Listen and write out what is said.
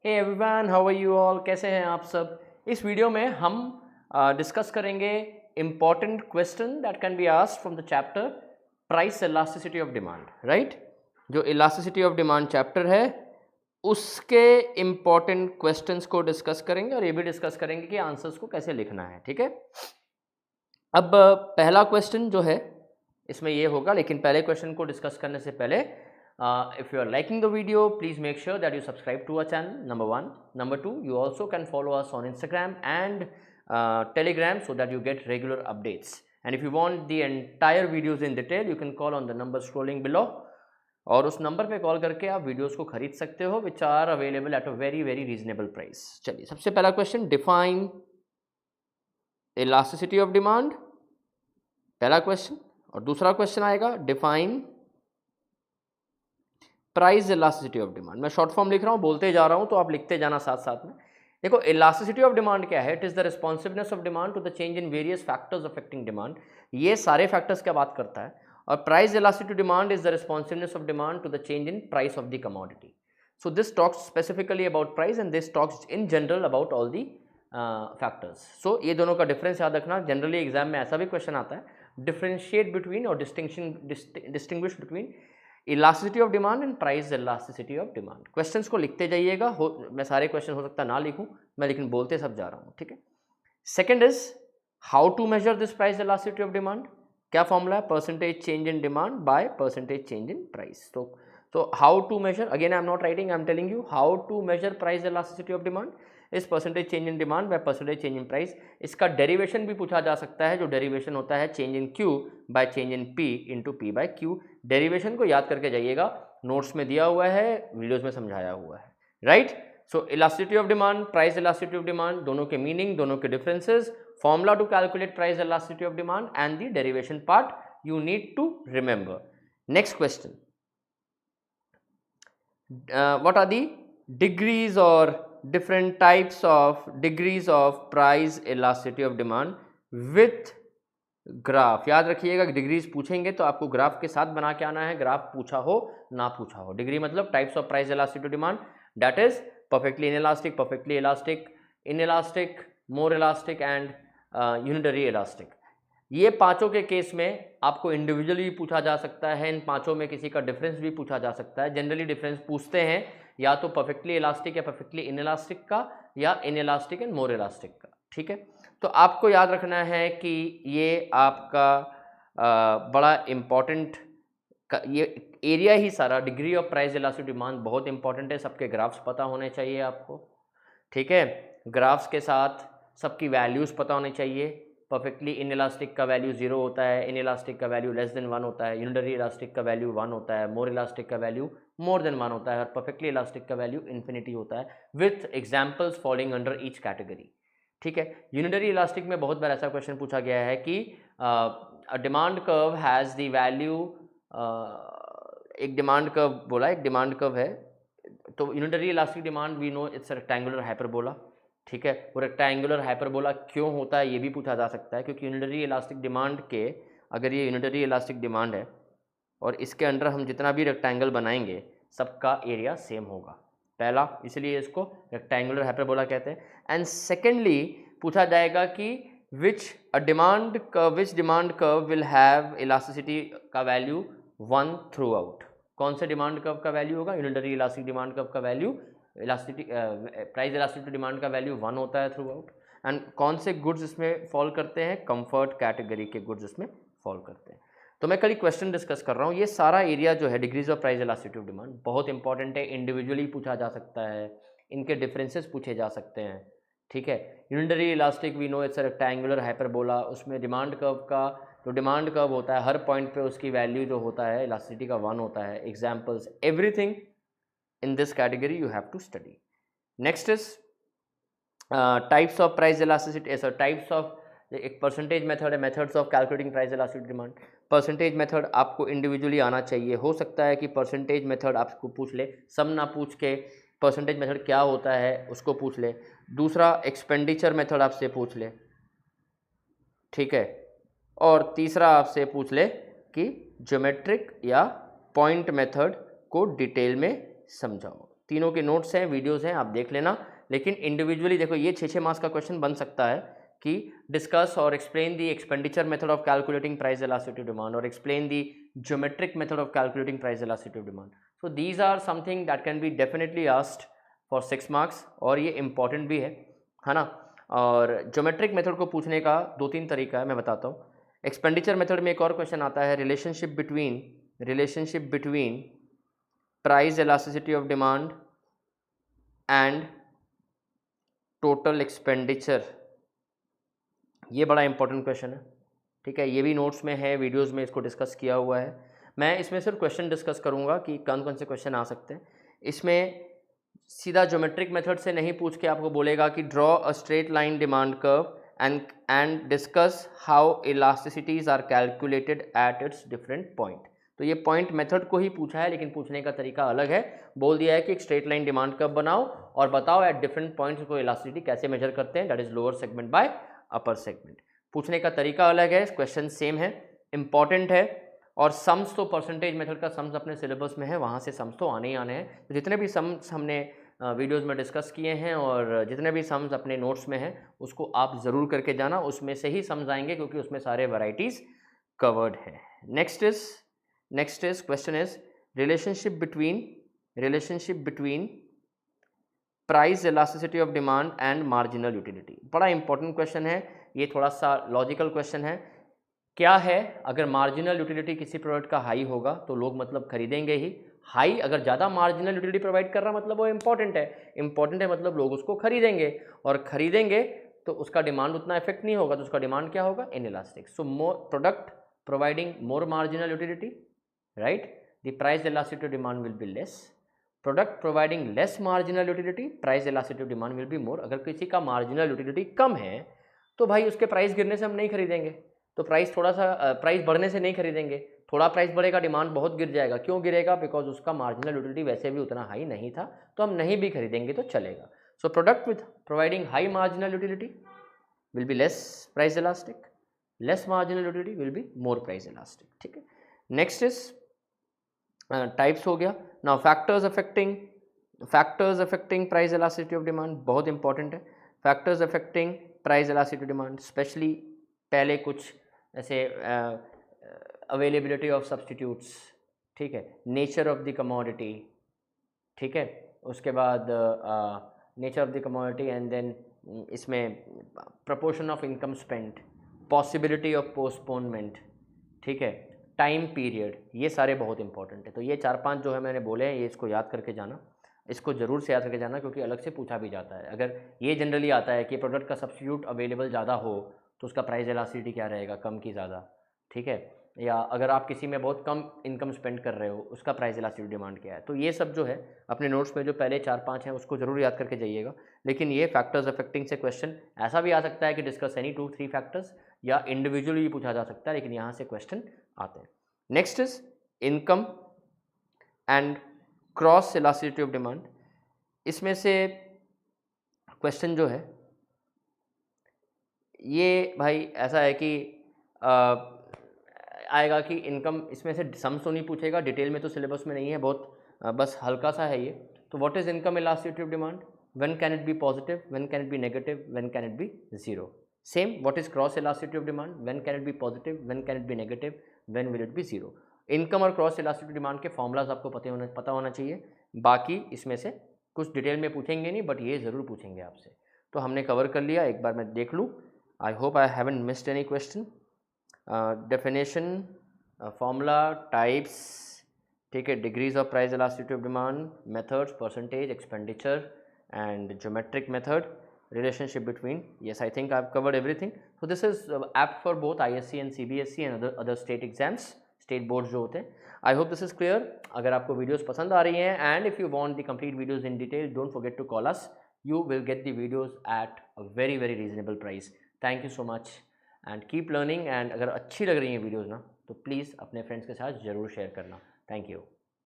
Hey everyone, how are you all, कैसे हैं आप सब। इस वीडियो में हम डिस्कस करेंगे important question that can be asked from the chapter price elasticity of demand, right. जो इलास्टिसिटी ऑफ डिमांड चैप्टर है उसके इम्पॉर्टेंट क्वेश्चंस को डिस्कस करेंगे और ये भी डिस्कस करेंगे कि आंसर्स को कैसे लिखना है, ठीक है। अब पहला क्वेश्चन जो है इसमें ये होगा, लेकिन पहले क्वेश्चन को डिस्कस करने से पहले if you are liking the video, please make sure that you subscribe to our channel, number 1. Number 2, you also can follow us on Instagram and Telegram so that you get regular updates. And if you want the entire videos in detail, you can call on the number scrolling below. और उस number पे call करके आप videos को खरीद सकते हो which are available at a very very reasonable price. चलिए, सबसे पहला question, define elasticity of demand, पहला क्वेश्चन। और दूसरा क्वेश्चन आएगा define price elasticity of demand. मैं शॉर्ट फॉर्म लिख रहा हूँ, बोलते जा रहा हूँ तो आप लिखते जाना साथ साथ में। देखो, इलास्टिसिटी ऑफ डिमांड क्या है? It is the responsiveness of demand to the change in various factors affecting demand. ये सारे फैक्टर्स क्या बात करता है। और price elasticity demand is the responsiveness of demand to the change in price of the commodity. So this talks specifically about price and this talks in general about all the factors. So ये दोनों का difference याद रखना। Generally exam में ऐसा भी question आता है, डिफरेंशिएट बिटवीन और distinguish between elasticity of demand and price elasticity of demand. Questions को लिखते जाइएगा, मैं सारे क्वेश्चन हो सकता ना लिखूं मैं, लेकिन बोलते सब जा रहा हूं, ठीक है। Second is how to measure this price elasticity of demand. क्या फॉर्मूला है? Percentage change in demand by percentage change in price. तो how to measure, again I am not writing, I am telling you how to measure price elasticity of demand is percentage change in demand by percentage change in price. इसका derivation भी पूछा जा सकता है, जो derivation होता है change in Q by change in P into P by Q. Derivation को याद करके जाइएगा, नोट्स में दिया हुआ है, वीडियोस में समझाया हुआ है, right. So elasticity of demand, price elasticity of demand, दोनों के मीनिंग, दोनों के differences, formula to calculate price elasticity of demand and the derivation part you need to remember. Next question, what are the degrees or different types of degrees of price elasticity of demand with graph. याद रखिएगा, degrees पूछेंगे तो आपको graph के साथ बना के आना है, ग्राफ पूछा हो ना पूछा हो। डिग्री मतलब types of price elasticity demand, that is perfectly inelastic, perfectly elastic, inelastic, more elastic and unitary elastic. ये पांचों के केस में आपको इंडिविजुअली पूछा जा सकता है, इन पांचों में किसी का डिफरेंस भी पूछा जा सकता है। जनरली डिफरेंस पूछते हैं या तो परफेक्टली इलास्टिक या परफेक्टली इनइलास्टिक का, या इनइलास्टिक एंड मोर इलास्टिक का, ठीक है। तो आपको याद रखना है कि ये आपका बड़ा इम्पॉर्टेंट ये एरिया ही सारा, degree of price elasticity demand बहुत इंपॉर्टेंट है। सबके ग्राफ्स पता होने चाहिए आपको, ठीक है। ग्राफ्स के साथ सबकी वैल्यूज़ पता होने चाहिए। परफेक्टली इनइलास्टिक का वैल्यू 0 होता है, इनइलास्टिक का वैल्यू लेस देन 1 होता है, यूनिटरी इलास्टिक का वैल्यू 1 होता है, मोर इलास्टिक का वैल्यू मोर देन 1 होता है, और परफेक्टली इलास्टिक का वैल्यू इन्फिनिटी होता है, with examples following under each category, ठीक है। यूनिटरी इलास्टिक में बहुत बार ऐसा क्वेश्चन पूछा गया है कि demand curve has the value, एक डिमांड कर्व बोला, एक डिमांड कर्व है, तो unitary elastic demand we know it's rectangular hyperbola, ठीक है। वो रेक्टेंगुलर हाइपरबोला क्यों होता है ये भी पूछा जा सकता है, क्योंकि यूनिटरी इलास्टिक डिमांड के, अगर ये यूनिटरी इलास्टिक डिमांड है और इसके अंडर हम जितना भी रेक्टेंगल बनाएंगे सबका एरिया सेम होगा, पहला, इसलिए इसको रेक्टेंगुलर हाइपरबोला कहते हैं। एंड सेकेंडली पूछा जाएगा कि which demand curve will have elasticity का वैल्यू 1 थ्रू आउट। कौन से डिमांड कर्व का वैल्यू होगा? यूनिटरी इलास्टिक डिमांड कर्व का value, elasticity price elasticity demand का वैल्यू 1 होता है थ्रू आउट। एंड कौन से गुड्स इसमें फॉल करते हैं? कंफर्ट कैटेगरी के गुड्स इसमें फॉल करते हैं। तो मैं कल क्वेश्चन डिस्कस कर रहा हूँ, ये सारा एरिया जो है degrees of price elasticity of demand बहुत इंपॉर्टेंट है, इंडिविजुअली पूछा जा सकता है, इनके डिफरेंसेस पूछे जा सकते हैं, ठीक है। Unitary elastic we know it's rectangular hyperbola, उसमें डिमांड कर्व का जो डिमांड कर्व होता है हर पॉइंट पे उसकी वैल्यू जो होता है इलास्टिसिटी का 1 होता है। Examples, everything in this category you have to study. Next is types of price elasticity, so types of, एक परसेंटेज मेथड है, methods of calculating price elasticity demand. Percentage method आपको इंडिविजुअली आना चाहिए, हो सकता है कि परसेंटेज मेथड आपको पूछ ले, सब ना पूछ के परसेंटेज मेथड क्या होता है उसको पूछ ले। दूसरा एक्सपेंडिचर मेथड आपसे पूछ ले, ठीक है। और तीसरा आपसे पूछ ले कि ज्योमेट्रिक या पॉइंट मेथड को डिटेल में समझाओ, तीनों के नोट्स हैं, वीडियोज़ हैं, आप देख लेना। लेकिन इंडिविजुअली देखो, ये 6 मार्क्स का क्वेश्चन बन सकता है कि डिस्कस और explain the expenditure method of calculating price elasticity of demand और explain the geometric method of calculating price elasticity of demand. So these are something that can be definitely asked for 6 marks और ये important भी है ना। और geometric method को पूछने का 2-3 तरीका है, मैं बताता हूँ। एक्सपेंडिचर मेथड में एक और क्वेश्चन आता है, relationship between price elasticity of demand and total expenditure. ये बड़ा इंपॉर्टेंट क्वेश्चन है, ठीक है। ये भी नोट्स में है, वीडियोस में इसको डिस्कस किया हुआ है। मैं इसमें सिर्फ क्वेश्चन डिस्कस करूंगा कि कौन कौन से क्वेश्चन आ सकते हैं। इसमें सीधा ज्योमेट्रिक मेथड से नहीं पूछ के आपको बोलेगा कि draw a straight line demand curve and discuss how elasticities are calculated at its different point. तो ये पॉइंट मेथड को ही पूछा है, लेकिन पूछने का तरीका अलग है। बोल दिया है कि एक स्ट्रेट लाइन डिमांड कर्व बनाओ और बताओ एट डिफरेंट पॉइंट्स को इलास्टिसिटी कैसे मेजर करते हैं, that is lower segment bye upper segment. पूछने का तरीका अलग है, क्वेश्चन सेम है, इंपॉर्टेंट है। और सम्स तो परसेंटेज मेथड का सम्स अपने सिलेबस में है, वहाँ से सम्स तो आने ही आने हैं। तो जितने भी सम्स हमने वीडियोस में डिस्कस किए हैं और जितने भी सम्स अपने नोट्स में हैं उसको आप ज़रूर करके जाना, उसमें से ही सम्स आएंगे क्योंकि उसमें सारे वैरायटीज़ कवर्ड हैं। Next is question is relationship between price elasticity of demand and marginal utility. बड़ा इंपॉर्टेंट क्वेश्चन है ये, थोड़ा सा लॉजिकल क्वेश्चन है। क्या है, अगर मार्जिनल यूटिलिटी किसी प्रोडक्ट का हाई होगा तो लोग मतलब खरीदेंगे ही। हाई अगर ज़्यादा मार्जिनल यूटिलिटी प्रोवाइड कर रहा मतलब वो इंपॉर्टेंट है मतलब लोग उसको खरीदेंगे, और खरीदेंगे तो उसका डिमांड उतना इफेक्ट नहीं होगा, तो उसका डिमांड क्या होगा, inelastic. So more product providing more marginal utility, right, the price elasticity demand will be less. Product providing less marginal utility, price elasticity demand will be more. अगर किसी का मार्जिनल यूटिलिटी कम है तो भाई उसके प्राइस गिरने से हम नहीं खरीदेंगे, तो प्राइस थोड़ा सा प्राइस बढ़ने से नहीं खरीदेंगे। थोड़ा प्राइस बढ़ेगा, डिमांड बहुत गिर जाएगा। क्यों गिरेगा, बिकॉज उसका मार्जिनल यूटिलिटी वैसे भी उतना हाई नहीं था, तो हम नहीं भी खरीदेंगे तो चलेगा। So product with providing high marginal utility will be less price elastic, less marginal utility will be more price elastic, ठीक है। नेक्स्ट इज टाइप्स हो गया। Now factors affecting price elasticity of demand, बहुत इंपॉर्टेंट है। Factors affecting price elasticity demand, specially पहले कुछ ऐसे availability of substitutes, ठीक है, नेचर ऑफ द कमोडिटी, ठीक है, उसके बाद nature of the commodity and then इसमें proportion of income spent, possibility of postponement, ठीक है, टाइम पीरियड, ये सारे बहुत इंपॉर्टेंट है। तो ये 4-5 जो है मैंने बोले हैं, ये इसको याद करके जाना, इसको ज़रूर से याद करके जाना, क्योंकि अलग से पूछा भी जाता है। अगर ये जनरली आता है कि प्रोडक्ट का सब्स्टिट्यूट अवेलेबल ज़्यादा हो तो उसका प्राइस इलास्टिसिटी क्या रहेगा, कम की ज़्यादा, ठीक है। या अगर आप किसी में बहुत कम इनकम स्पेंड कर रहे हो, उसका प्राइस इलास्टिसिटी डिमांड क्या है। तो ये सब जो है अपने नोट्स में जो पहले 4-5 हैं उसको ज़रूर याद करके जाइएगा। लेकिन ये फैक्टर्स अफेक्टिंग से क्वेश्चन ऐसा भी आ सकता है कि डिस्कस एनी 2-3 फैक्टर्स, या इंडिविजुअली भी पूछा जा सकता है, लेकिन यहाँ से क्वेश्चन आते हैं। Next is income and cross elasticity of demand. इसमें से क्वेश्चन जो है ये भाई ऐसा है कि आएगा कि इनकम, इसमें से सम्स तो नहीं पूछेगा, डिटेल में तो सिलेबस में नहीं है, बहुत बस हल्का सा है ये। तो what is income elasticity of demand, when can it be positive, when can it be negative, when can it be zero. Same, what is cross elasticity of demand, when can it be positive, when can it be negative, when will it be zero. Income और cross elasticity demand के formulas आपको पता होना चाहिए। बाकी इसमें से कुछ डिटेल में पूछेंगे नहीं, बट ये ज़रूर पूछेंगे आपसे। तो हमने कवर कर लिया, एक बार मैं देख लूँ। I hope I haven't missed any question. Definition, formula, types, ठीक है, degrees of price elasticity of demand, methods, percentage, expenditure and geometric method, relationship between, yes, I think I've covered everything. So this is apt for both ISC and CBSE and other state exams, state boards जो होते हैं। I hope this is clear. अगर आपको videos पसंद आ रही हैं and if you want the complete videos in detail, don't forget to call us. You will get the videos at a very reasonable price. Thank you so much and keep learning. And अगर अच्छी लग रही हैं videos ना, तो please अपने friends के साथ ज़रूर शेयर करना। Thank you.